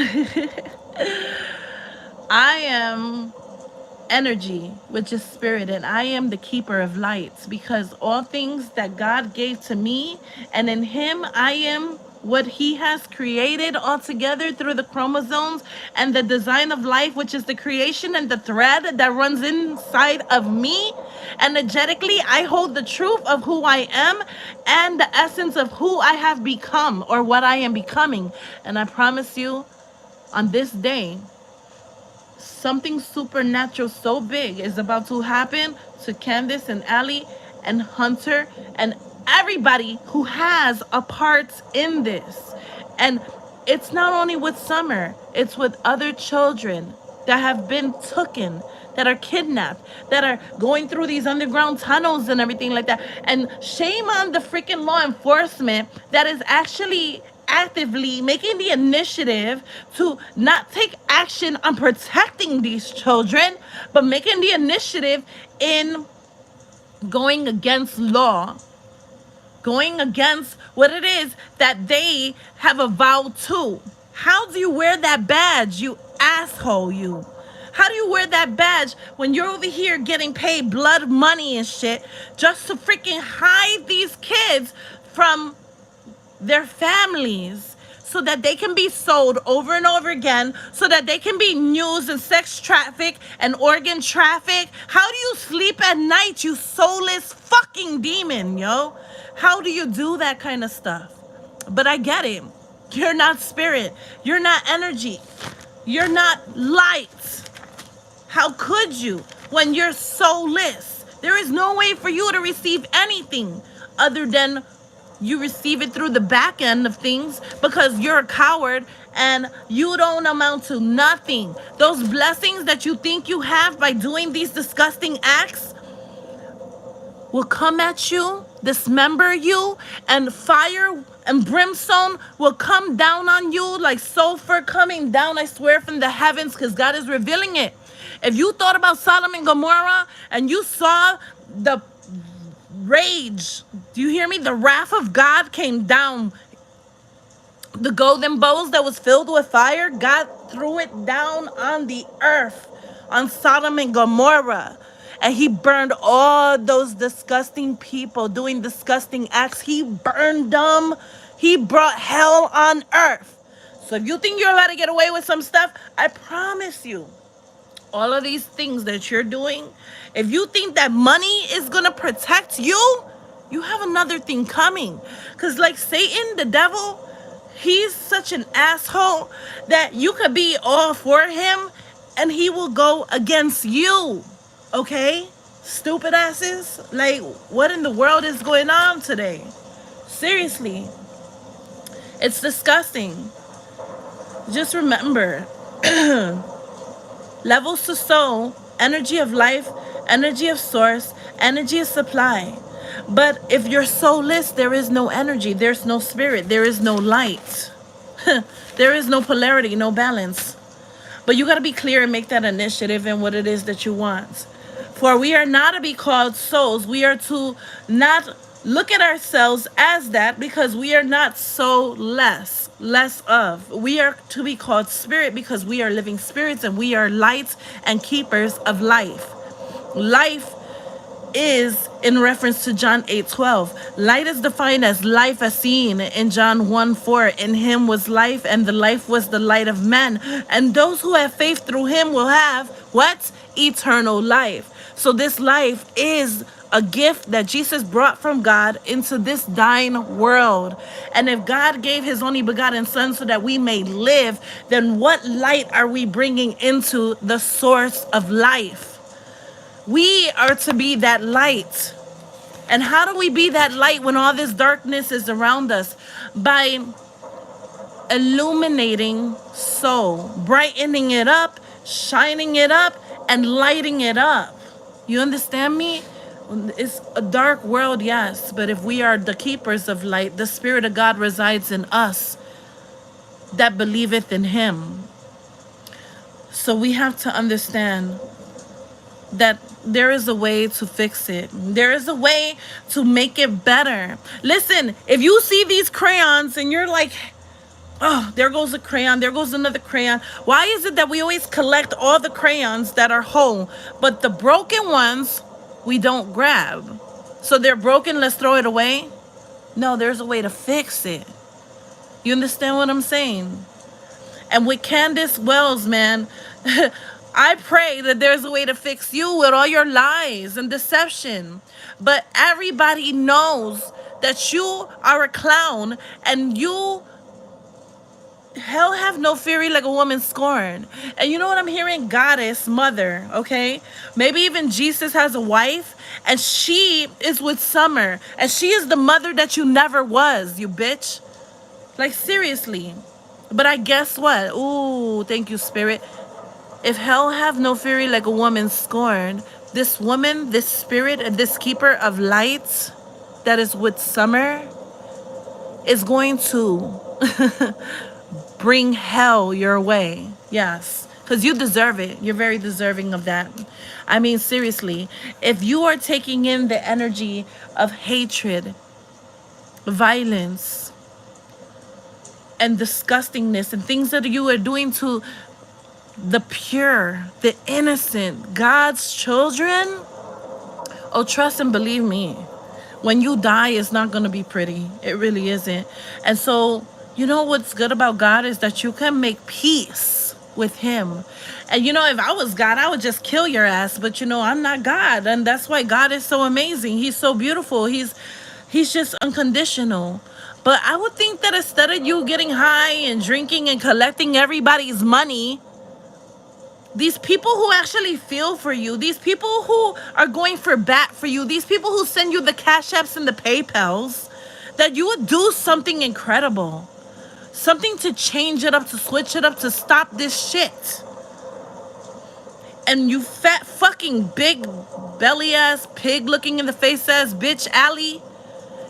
I am energy, which is spirit, and I am the keeper of lights because all things that God gave to me, and in Him, I am what He has created altogether through the chromosomes and the design of life, which is the creation and the thread that runs inside of me. Energetically, I hold the truth of who I am and the essence of who I have become or what I am becoming. And I promise you, on this day, something supernatural so big is about to happen to Candace and Allie and Hunter and everybody who has a part in this. And it's not only with Summer, it's with other children that have been taken, that are kidnapped, that are going through these underground tunnels and everything like that. And shame on the freaking law enforcement that is actually actively making the initiative to not take action on protecting these children, but making the initiative in going against law, going against what it is that they have avowed to. How do you wear that badge, you asshole, you? How do you wear that badge when you're over here getting paid blood money and shit just to freaking hide these kids from their families so that they can be sold over and over again, so that they can be used and sex traffic and organ traffic? How do you sleep at night, you soulless fucking demon, yo? How do you do that kind of stuff? But I get it. You're not spirit. You're not energy. You're not light. How could you when you're soulless? There is no way for you to receive anything other than you receive it through the back end of things because you're a coward and you don't amount to nothing. Those blessings that you think you have by doing these disgusting acts will come at you, dismember you, and fire and brimstone will come down on you like sulfur coming down, I swear, from the heavens, because God is revealing it. If you thought about Sodom and Gomorrah and you saw the rage, do you hear me? The wrath of God came down. The golden bowls that was filled with fire, God threw it down on the earth, on Sodom and Gomorrah. And He burned all those disgusting people doing disgusting acts. He burned them. He brought hell on earth. So if you think you're allowed to get away with some stuff, I promise you, all of these things that you're doing, if you think that money is going to protect you, you have another thing coming. Because like Satan, the devil, he's such an asshole that you could be all for him and he will go against you. Okay? Stupid asses. Like, what in the world is going on today? Seriously. It's disgusting. Just remember, levels to soul, energy of life, energy of source, energy of supply. But if you're soulless, there is no energy, there's no spirit, there is no light. There is no polarity, no balance. But you got to be clear and make that initiative in what it is that you want. For we are not to be called souls. We are to not look at ourselves as that because we are not so less of. We are to be called spirit because we are living spirits and we are lights and keepers of life. Life is in reference to John 8:12. Light is defined as life as seen in John 1:4. In him was life, and the life was the light of men. And those who have faith through him will have what? Eternal life. So this life is a gift that Jesus brought from God into this dying world. And if God gave his only begotten son so that we may live, then what light are we bringing into the source of life? We are to be that light. And how do we be that light when all this darkness is around us? By illuminating soul, brightening it up, shining it up, and lighting it up. You understand me? It's a dark world, yes, but if we are the keepers of light, the Spirit of God resides in us that believeth in him. So we have to understand that there is a way to fix it. There is a way to make it better. Listen, if you see these crayons and you're like, oh, there goes a crayon, there goes another crayon. Why is it that we always collect all the crayons that are whole, but the broken ones we don't grab? So they're broken, let's throw it away? No, there's a way to fix it. You understand what I'm saying? And with Candace Wells, man, I pray that there's a way to fix you with all your lies and deception. But everybody knows that you are a clown, and you hell have no fury like a woman scorned. And you know what I'm hearing? Goddess, mother, okay? Maybe even Jesus has a wife, and she is with Summer, and she is the mother that you never was, you bitch. Like, seriously. But I guess what? Ooh, thank you, Spirit. If hell have no fury like a woman scorned, this woman, this spirit, and this keeper of light that is with Summer is going to bring hell your way. Yes. Because you deserve it. You're very deserving of that. I mean, seriously, if you are taking in the energy of hatred, violence, and disgustingness, and things that you are doing to the pure, the innocent, God's children, oh, trust and believe me, when you die, it's not going to be pretty. It really isn't. And so, you know what's good about God is that you can make peace with him. And you know, if I was God, I would just kill your ass. But you know, I'm not God. And that's why God is so amazing. He's so beautiful. He's just unconditional. But I would think that instead of you getting high and drinking and collecting everybody's money, these people who actually feel for you, these people who are going for bat for you, these people who send you the cash apps and the PayPals, that you would do something incredible. Something to change it up, to switch it up, to stop this shit. And you fat fucking big belly ass, pig looking in the face ass bitch, Allie,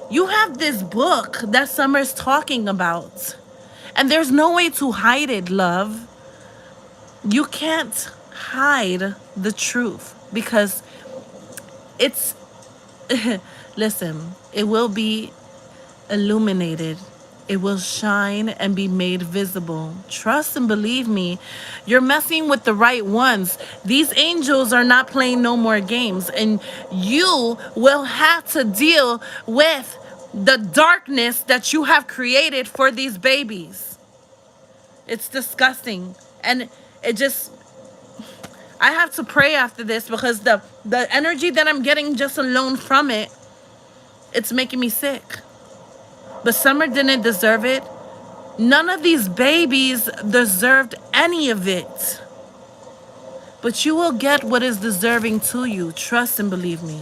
you have this book that Summer's talking about. And there's no way to hide it, love. You can't hide the truth because it's listen, it will be illuminated. It will shine and be made visible. Trust and believe me, you're messing with the right ones. These angels are not playing no more games, and you will have to deal with the darkness that you have created for these babies. It's disgusting. And it just, I have to pray after this because the energy that I'm getting just alone from it, it's making me sick. But Summer didn't deserve it. None of these babies deserved any of it. But you will get what is deserving to you. Trust and believe me.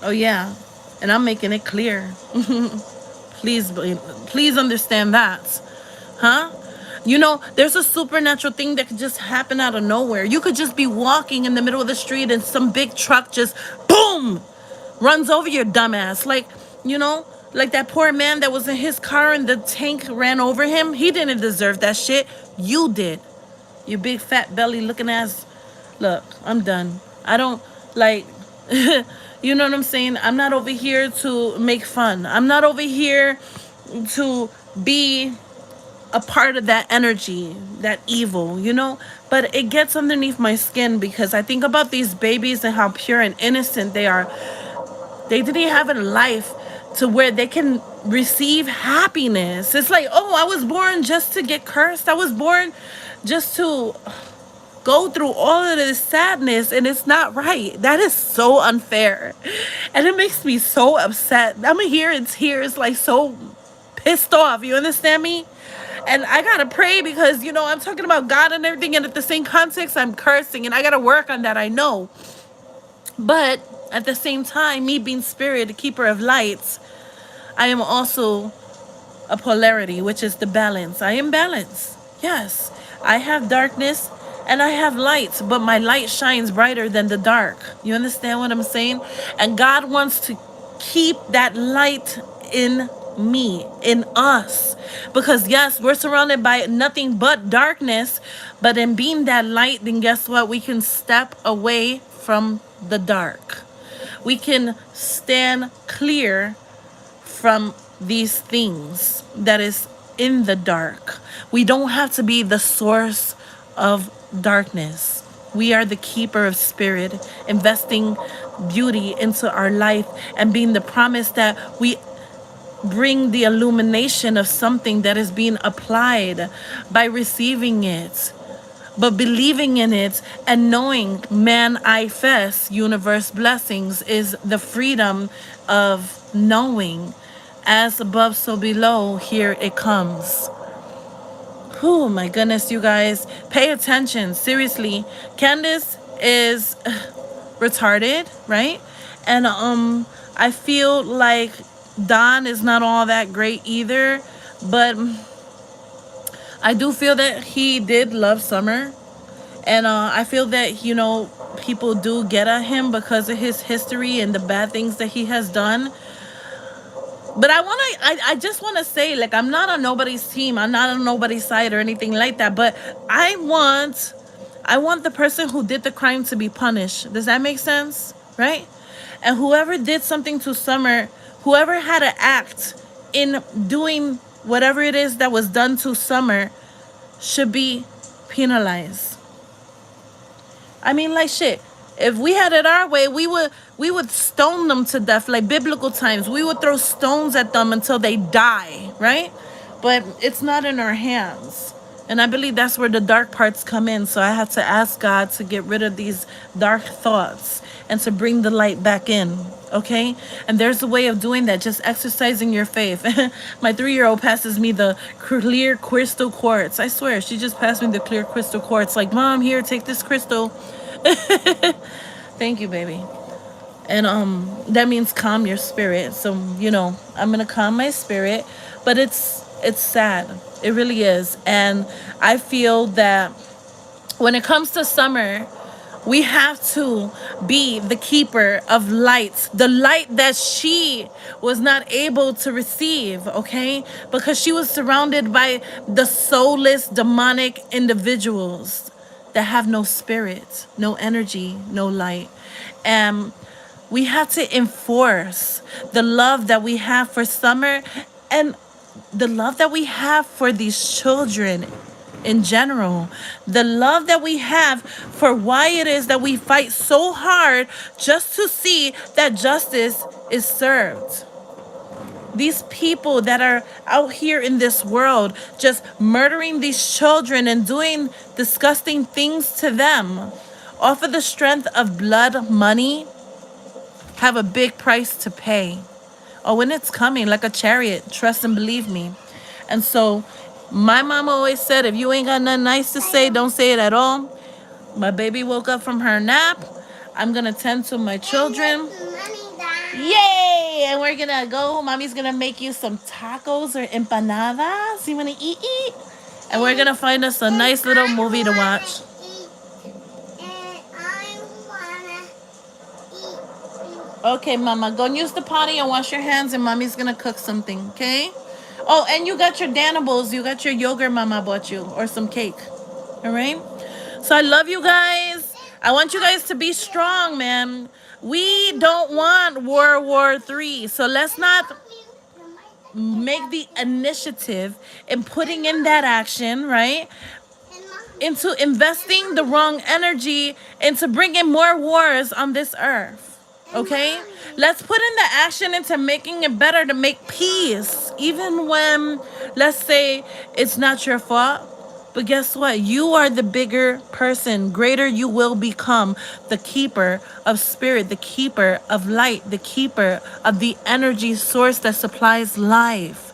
Oh yeah. And I'm making it clear. Please understand that. Huh? You know, there's a supernatural thing that could just happen out of nowhere. You could just be walking in the middle of the street and some big truck just boom runs over your dumbass. Like, you know, like that poor man that was in his car and the tank ran over him. He didn't deserve that shit. You did. You big fat belly looking ass. Look, I'm done. I don't like you know what I'm saying? I'm not over here to make fun. I'm not over here to be a part of that energy, that evil, you know? But it gets underneath my skin because I think about these babies and how pure and innocent they are. They didn't have a life to where they can receive happiness. It's like, oh, I was born just to get cursed. I was born just to go through all of this sadness, and it's not right. That is so unfair. And it makes me so upset. I'm here in tears, like so pissed off. You understand me? And I gotta pray because, I'm talking about God and everything, and at the same context, I'm cursing, and I gotta work on that, I know. But at the same time, me being spirit, the keeper of lights, I am also a polarity, which is the balance. I am balance. Yes, I have darkness and I have light, but my light shines brighter than the dark. You understand what I'm saying? And God wants to keep that light in me, in us. Because yes, we're surrounded by nothing but darkness, but in being that light, then guess what? We can step away from the dark. We can stand clear from these things that is in the dark. We don't have to be the source of darkness. We are the keeper of spirit, investing beauty into our life and being the promise that we bring the illumination of something that is being applied by receiving it, but believing in it and knowing manifest universe blessings is the freedom of knowing. As above, so below, here it comes. Oh my goodness, you guys. Pay attention. Seriously. Candace is retarded, right? And I feel like Don is not all that great either. But I do feel that he did love Summer. And I feel that, people do get at him because of his history and the bad things that he has done. But I just want to say, like, I'm not on nobody's team. I'm not on nobody's side or anything like that. But I want the person who did the crime to be punished. Does that make sense? Right? And whoever did something to Summer, whoever had an act in doing whatever it is that was done to Summer should be penalized. I mean, like shit. If we had it our way, we would stone them to death like biblical times. We would throw stones at them until they die, right? But it's not in our hands. And I believe that's where the dark parts come in. So I have to ask God to get rid of these dark thoughts and to bring the light back in. Okay? And there's a way of doing that, just exercising your faith. My 3-year-old passes me the clear crystal quartz. I swear, she just passed me the clear crystal quartz. Like, Mom, here, take this crystal. Thank you, baby. And that means calm your spirit. So, I'm gonna calm my spirit. But it's sad. It really is. And I feel that when it comes to Summer, we have to be the keeper of lights, the light that she was not able to receive, okay? Because she was surrounded by the soulless, demonic individuals that have no spirit, no energy, no light. And we have to enforce the love that we have for Summer and the love that we have for these children in general, the love that we have for why it is that we fight so hard just to see that justice is served. These people that are out here in this world just murdering these children and doing disgusting things to them off of the strength of blood money have a big price to pay. Oh, when it's coming like a chariot, trust and believe me. And so my mama always said, if you ain't got nothing nice to say, don't say it at all. My baby woke up from her nap. I'm going to tend to my children. Yay! And we're going to go. Mommy's going to make you some tacos or empanadas. You want to eat? And we're going to find us a nice little movie to watch. Okay, Mama, go and use the potty and wash your hands, and Mommy's gonna cook something, okay? Oh, and you got your Danables. You got your yogurt Mama bought you, or some cake. All right? So I love you guys. I want you guys to be strong, man. We don't want World War III. So let's not make the initiative in putting in that action, right? into investing the wrong energy into bringing more wars on this earth. Okay? Let's put in the action into making it better to make peace, even when, let's say, it's not your fault. But guess what? You are the bigger person. Greater you will become, the keeper of spirit, the keeper of light, the keeper of the energy source that supplies life.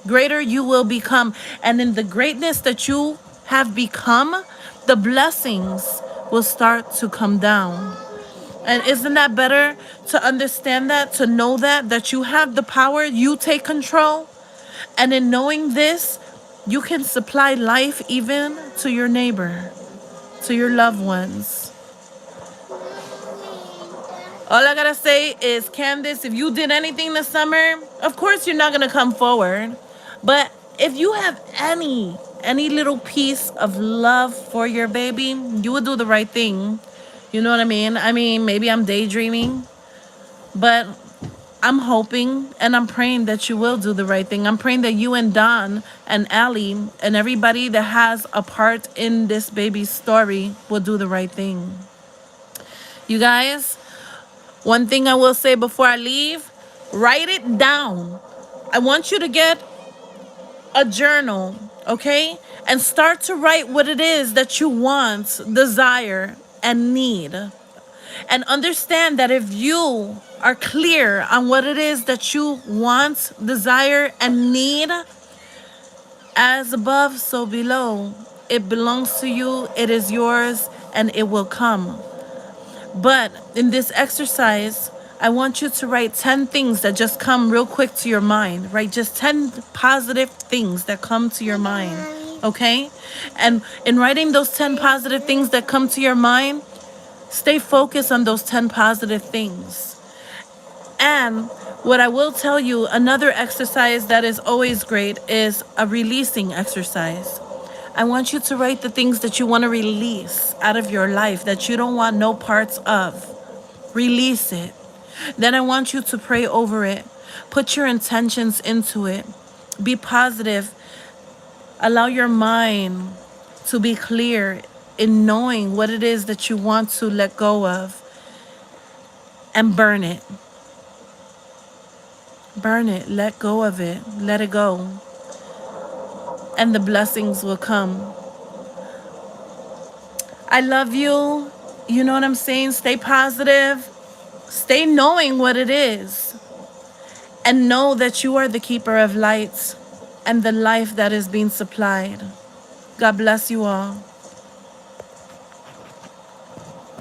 Greater you will become. And in the greatness that you have become, the blessings will start to come down. And isn't that better to understand that, to know that you have the power, you take control? And in knowing this, you can supply life even to your neighbor, to your loved ones. All I gotta say is, Candace, if you did anything this summer, of course you're not gonna come forward. But if you have any little piece of love for your baby, you would do the right thing. You know what I mean? I mean, maybe I'm daydreaming, but I'm hoping and I'm praying that you will do the right thing. I'm praying that you and Don and Allie and everybody that has a part in this baby's story will do the right thing. You guys, one thing I will say before I leave, write it down. I want you to get a journal, okay? And start to write what it is that you want, desire, and need. And understand that if you are clear on what it is that you want, desire, and need, as above, so below. It belongs to you, it is yours, and it will come. But in this exercise, I want you to write 10 things that just come real quick to your mind, right? Just 10 positive things that come to your mind, okay? And in writing those 10 positive things that come to your mind, stay focused on those 10 positive things. And what I will tell you, another exercise that is always great is a releasing exercise. I want you to write the things that you want to release out of your life that you don't want no parts of. Release it. Then I want you to pray over it. Put your intentions into it. Be positive. Allow your mind to be clear in knowing what it is that you want to let go of. And burn it. Burn it. Let go of it. Let it go. And the blessings will come. I love you. You know what I'm saying? Stay positive. Stay knowing what it is. And know that you are the keeper of lights and the life that is being supplied. God bless you all.